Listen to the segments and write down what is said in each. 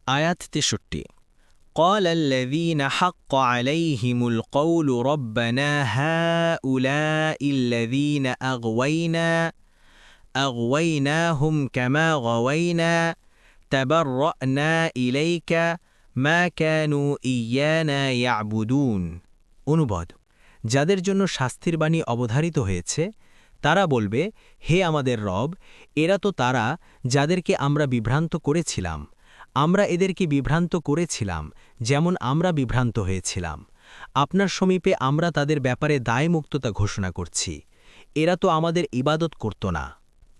আয়াত 63 قال الذين حق عليهم القول ربنا هؤلاء الذين أغويناهم كما غوينا تبرأنا إليك ما كانوا إيانا يعبدون অনুবাদ যাদের জন্য শাস্তির বাণী অবধারিত হয়েছে তারা বলবে হে আমাদের রব এরা তো তারা যাদেরকে আমরা বিভ্রান্ত করেছিলাম আমরা এদেরকে বিভ্রান্ত করেছিলাম যেমন আমরা বিভ্রান্ত হয়েছিলাম আপনার সমীপে আমরা তাদের ব্যাপারে দায়মুক্ততা ঘোষণা করছি এরা তো আমাদের ইবাদত করত না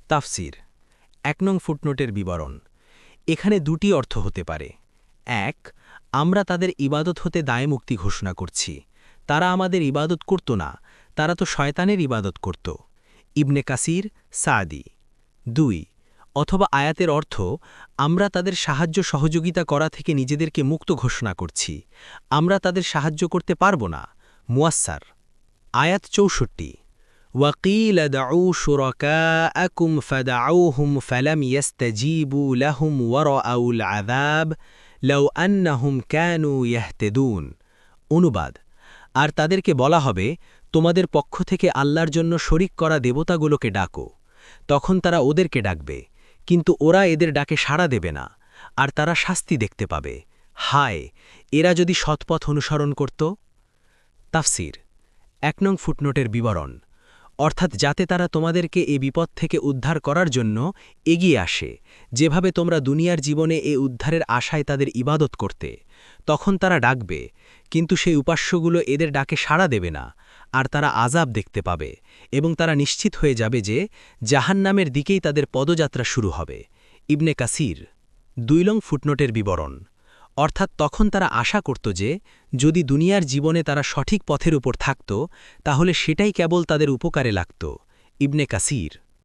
তাফসির 1 নং ফুটনোটের বিবরণ এখানে দুটি অর্থ হতে পারে 1 আমরা তাদের ইবাদত হতে দায়মুক্তি ঘোষণা করছি তারা আমাদের ইবাদত করত না তারা তো শয়তানের ইবাদত করত ইবনে কাসির সাদি 2 অথবা আয়াতের অর্থ আমরা তাদের সাহায্য সহযোগিতা করা থেকে নিজেদেরকে মুক্ত ঘোষণা করছি আমরা তাদের সাহায্য করতে পারব না মুয়াসসার আয়াত 64 وقيل دعوا شركاءكم فدعوهم فلم يستجيبوا لهم ورأوا العذاب لو أنهم كانوا يهتدون অনুবাদ আর তাদেরকে বলা হবে তোমাদের পক্ষ থেকে আল্লাহর জন্য শরিক করা দেবতাগুলোকে ডাকো তখন তারা ওদেরকে ডাকবে কিন্তু ওরা এদের ডাকে সাড়া দেবে না আর তারা শাস্তি দেখতে পাবে হায় এরা যদি সৎপথ অনুসরণ করত তাফসির 1 নং ফুটনোটের বিবরণ অর্থাৎ যাতে তারা তোমাদেরকে এ বিপদ থেকে উদ্ধার করার জন্য এগিয়ে আসে যেভাবে তোমরা দুনিয়ার জীবনে এ উদ্ধারের আশায় তাদের ইবাদত করতে তখন তারা ডাকবে কিন্তু সেই উপাস্যগুলো এদের ডাকে সাড়া দেবে না আর তারা আযাব দেখতে পাবে এবং তারা নিশ্চিত হয়ে যাবে যে জাহান্নামের দিকেই তাদের পদযাত্রা শুরু হবে ইবনে কাসির 2 নং ফুটনোটের বিবরণ অর্থাৎ তখন তারা আশা করত যে যদি দুনিয়ার জীবনে তারা সঠিক পথের উপর থাকত তাহলে সেটাই কেবল তাদের উপকারে লাগত ইবনে কাসির